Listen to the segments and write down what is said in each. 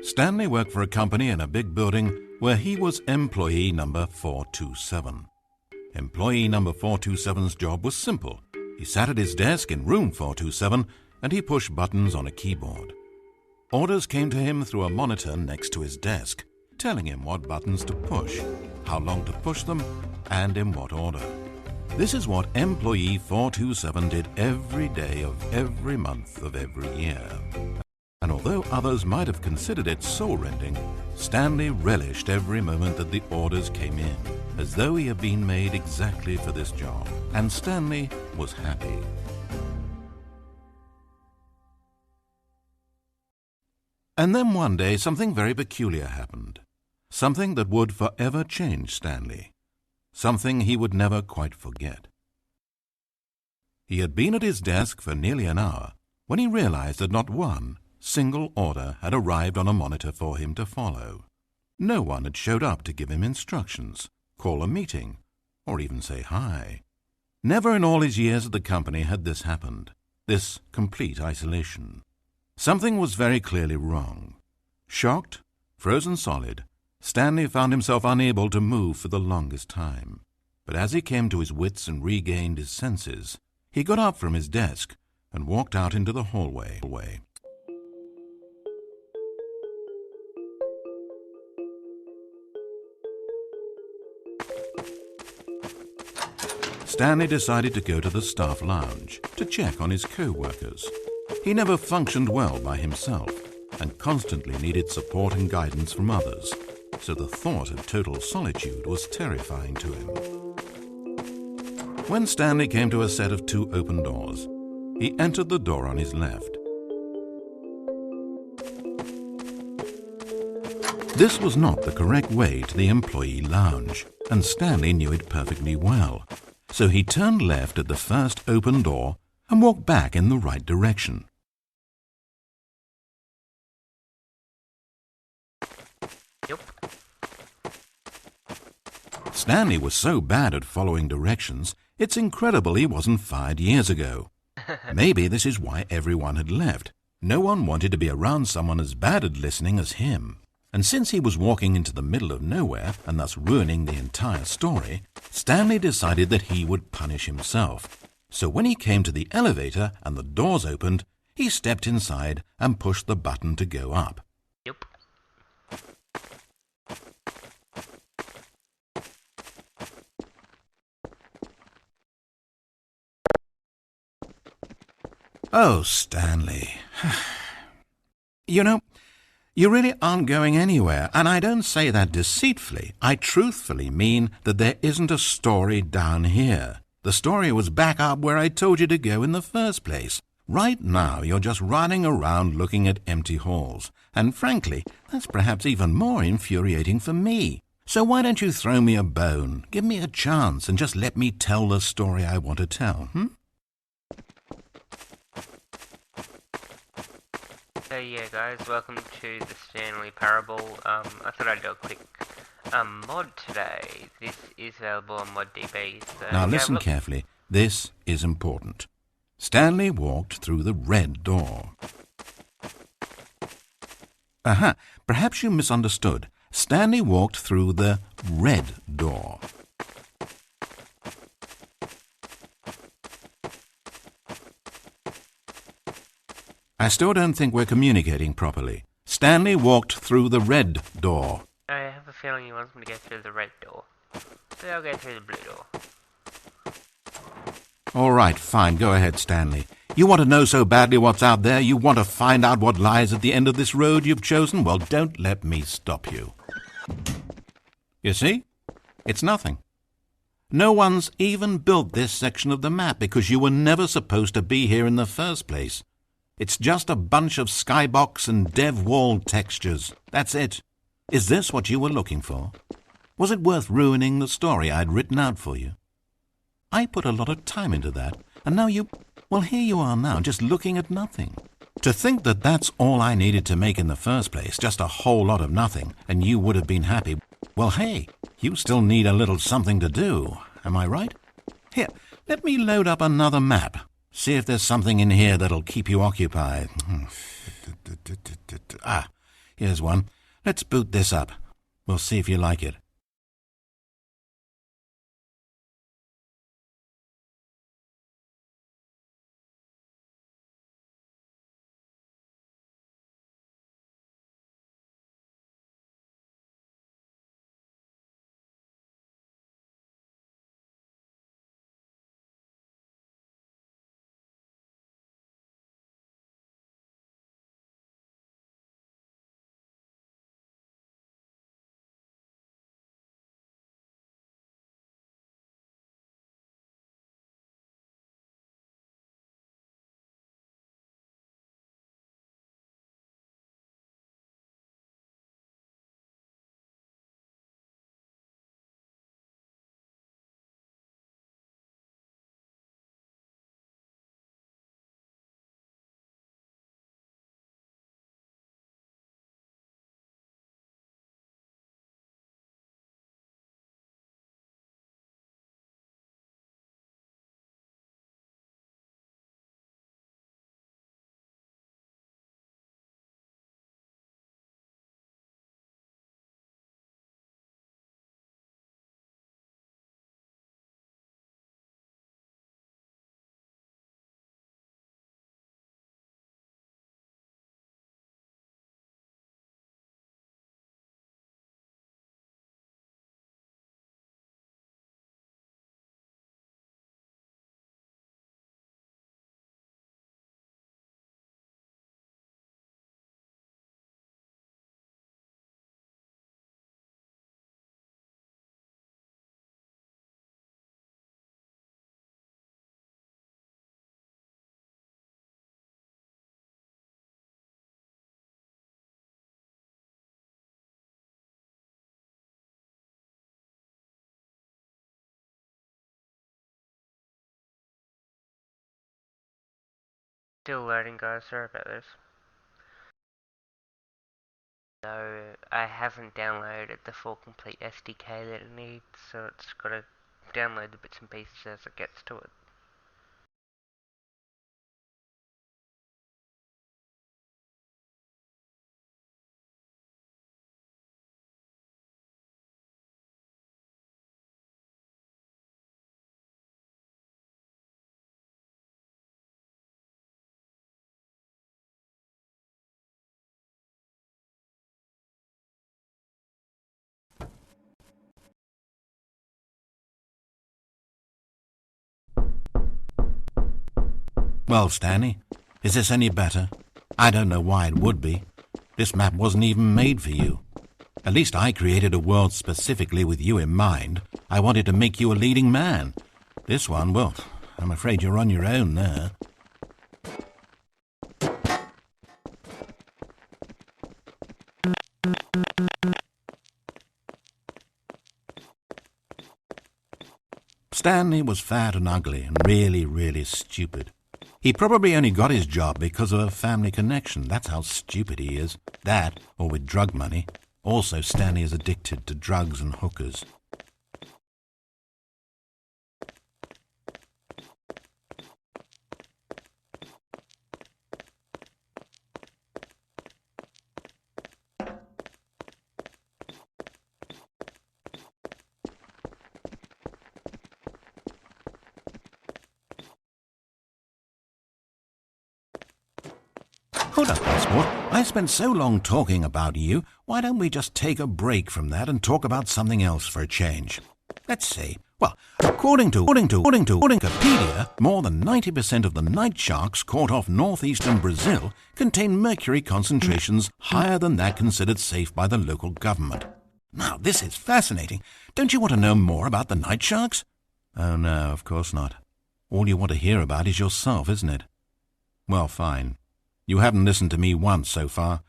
Stanley worked for a company in a big building where he was employee number 427. Employee number 427's job was simple. He sat at his desk in room 427 and he pushed buttons on a keyboard. Orders came to him through a monitor next to his desk, telling him what buttons to push, how long to push them, and in what order. This is what employee 427 did every day of every month of every year. And although others might have considered it soul-rending, Stanley relished every moment that the orders came in, as though he had been made exactly for this job. And Stanley was happy. And then one day something very peculiar happened. Something that would forever change Stanley. Something he would never quite forget. He had been at his desk for nearly an hour when he realized that not one single order had arrived on a monitor for him to follow. No one had showed up to give him instructions, call a meeting, or even say hi. Never in all his years at the company had this happened, this complete isolation. Something was very clearly wrong. Shocked, frozen solid, Stanley found himself unable to move for the longest time. But as he came to his wits and regained his senses, he got up from his desk and walked out into the hallway. Stanley decided to go to the staff lounge to check on his co-workers. He never functioned well by himself and constantly needed support and guidance from others, so the thought of total solitude was terrifying to him. When Stanley came to a set of 2 open doors, he entered the door on his left. This was not the correct way to the employee lounge, and Stanley knew it perfectly well. So he turned left at the first open door and walked back in the right direction. Yep. Stanley was so bad at following directions, it's incredible he wasn't fired years ago. Maybe this is why everyone had left. No one wanted to be around someone as bad at listening as him. And since he was walking into the middle of nowhere and thus ruining the entire story, Stanley decided that he would punish himself. So when he came to the elevator and the doors opened, he stepped inside and pushed the button to go up. Yep. Oh, Stanley. You know, you really aren't going anywhere, and I don't say that deceitfully. I truthfully mean that there isn't a story down here. The story was back up where I told you to go in the first place. Right now, you're just running around looking at empty halls, and frankly, that's perhaps even more infuriating for me. So why don't you throw me a bone, give me a chance, and just let me tell the story I want to tell, Yeah guys, welcome to the Stanley Parable. I thought I'd do a quick mod today. This is available on ModDB. So Now listen carefully. This is important. Stanley walked through the red door. Aha, perhaps you misunderstood. Stanley walked through the red door. I still don't think we're communicating properly. Stanley walked through the red door. I have a feeling he wants me to go through the red door. So I'll go through the blue door. All right, fine. Go ahead, Stanley. You want to know so badly what's out there? You want to find out what lies at the end of this road you've chosen? Well, don't let me stop you. You see? It's nothing. No one's even built this section of the map because you were never supposed to be here in the first place. It's just a bunch of skybox and dev wall textures. That's it. Is this what you were looking for? Was it worth ruining the story I'd written out for you? I put a lot of time into that, and now well, here you are now, just looking at nothing. To think that that's all I needed to make in the first place, just a whole lot of nothing, and you would have been happy. Well, hey, you still need a little something to do. Am I right? Here, let me load up another map. See if there's something in here that'll keep you occupied. Here's one. Let's boot this up. We'll see if you like it. Still loading, guys. Sorry about this. So I haven't downloaded the full complete SDK that it needs, so it's got to download the bits and pieces as it gets to it. Well, Stanley, is this any better? I don't know why it would be. This map wasn't even made for you. At least I created a world specifically with you in mind. I wanted to make you a leading man. This one, well, I'm afraid you're on your own there. Stanley was fat and ugly and really, really stupid. He probably only got his job because of a family connection. That's how stupid he is. That, or with drug money. Also, Stanley is addicted to drugs and hookers. Hold up, Passport. I spent so long talking about you. Why don't we just take a break from that and talk about something else for a change? Let's see. Well, according to Wikipedia, more than 90% of the night sharks caught off northeastern Brazil contain mercury concentrations higher than that considered safe by the local government. Now, this is fascinating. Don't you want to know more about the night sharks? Oh, no, of course not. All you want to hear about is yourself, isn't it? Well, fine. You haven't listened to me once so far.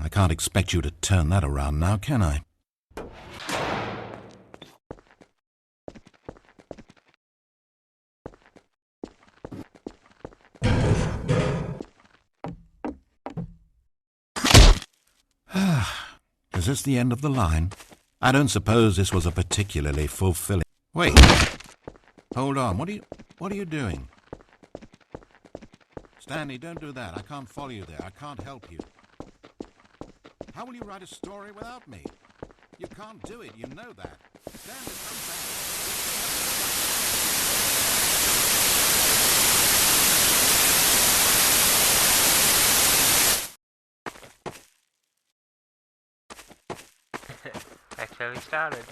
I can't expect you to turn that around now, can I? Is this the end of the line? I don't suppose this was a particularly fulfilling... Wait. Hold on. What are you doing? Stanley, don't do that. I can't follow you there. I can't help you. How will you write a story without me? You can't do it, you know that. Stanley, come back. That's where we started.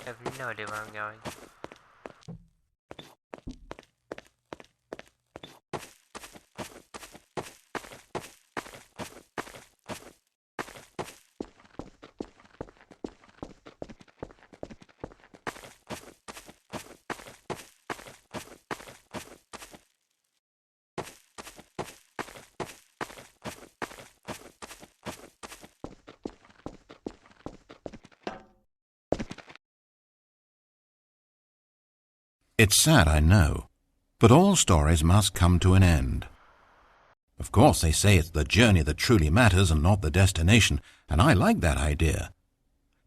I have no idea where I'm going. It's sad, I know, but all stories must come to an end. Of course, they say it's the journey that truly matters and not the destination, and I like that idea.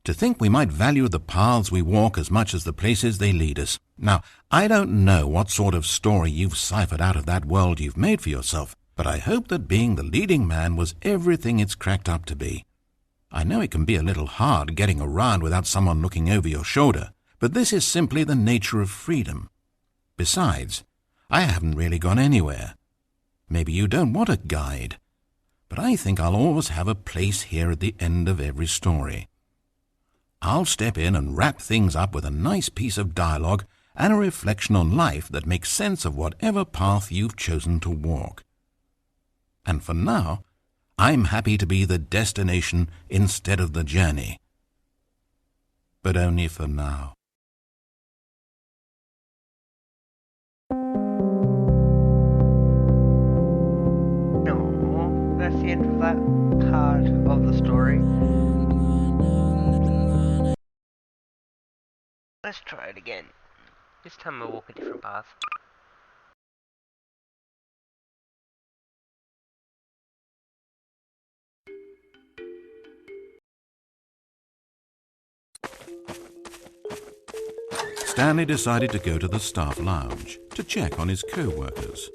To think we might value the paths we walk as much as the places they lead us. Now, I don't know what sort of story you've ciphered out of that world you've made for yourself, but I hope that being the leading man was everything it's cracked up to be. I know it can be a little hard getting around without someone looking over your shoulder, but this is simply the nature of freedom. Besides, I haven't really gone anywhere. Maybe you don't want a guide, but I think I'll always have a place here at the end of every story. I'll step in and wrap things up with a nice piece of dialogue and a reflection on life that makes sense of whatever path you've chosen to walk. And for now, I'm happy to be the destination instead of the journey. But only for now. No, that's the end of that part of the story. Let's try it again. This time we'll walk a different path. Stanley decided to go to the staff lounge to check on his co-workers.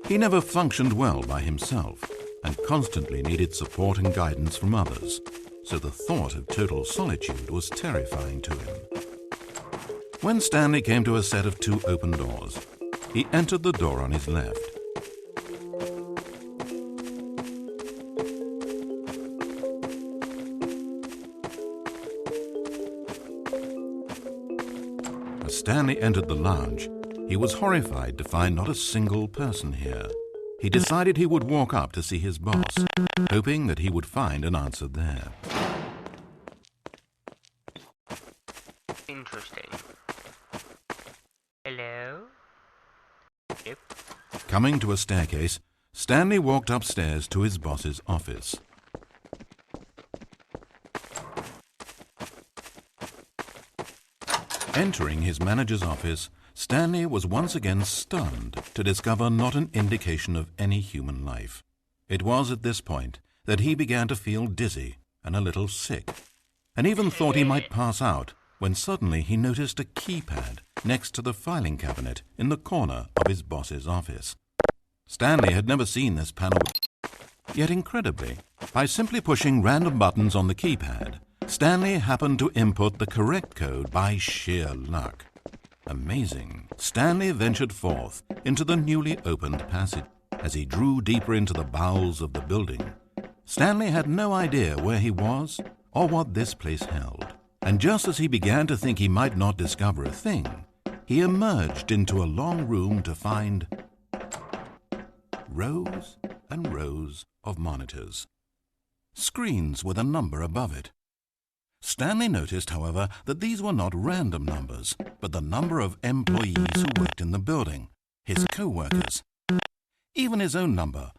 He never functioned well by himself and constantly needed support and guidance from others, so the thought of total solitude was terrifying to him. When Stanley came to a set of 2 open doors, he entered the door on his left. As Stanley entered the lounge, he was horrified to find not a single person here. He decided he would walk up to see his boss, hoping that he would find an answer there. Interesting. Hello? Yep. Coming to a staircase, Stanley walked upstairs to his boss's office. Entering his manager's office, Stanley was once again stunned to discover not an indication of any human life. It was at this point that he began to feel dizzy and a little sick, and even thought he might pass out, when suddenly he noticed a keypad next to the filing cabinet in the corner of his boss's office. Stanley had never seen this panel, yet incredibly, by simply pushing random buttons on the keypad, Stanley happened to input the correct code by sheer luck. Amazing. Stanley ventured forth into the newly opened passage. As he drew deeper into the bowels of the building, Stanley had no idea where he was or what this place held. And just as he began to think he might not discover a thing, he emerged into a long room to find rows and rows of monitors, screens with a number above it. Stanley noticed, however, that these were not random numbers, but the number of employees who worked in the building, his co-workers. Even his own number,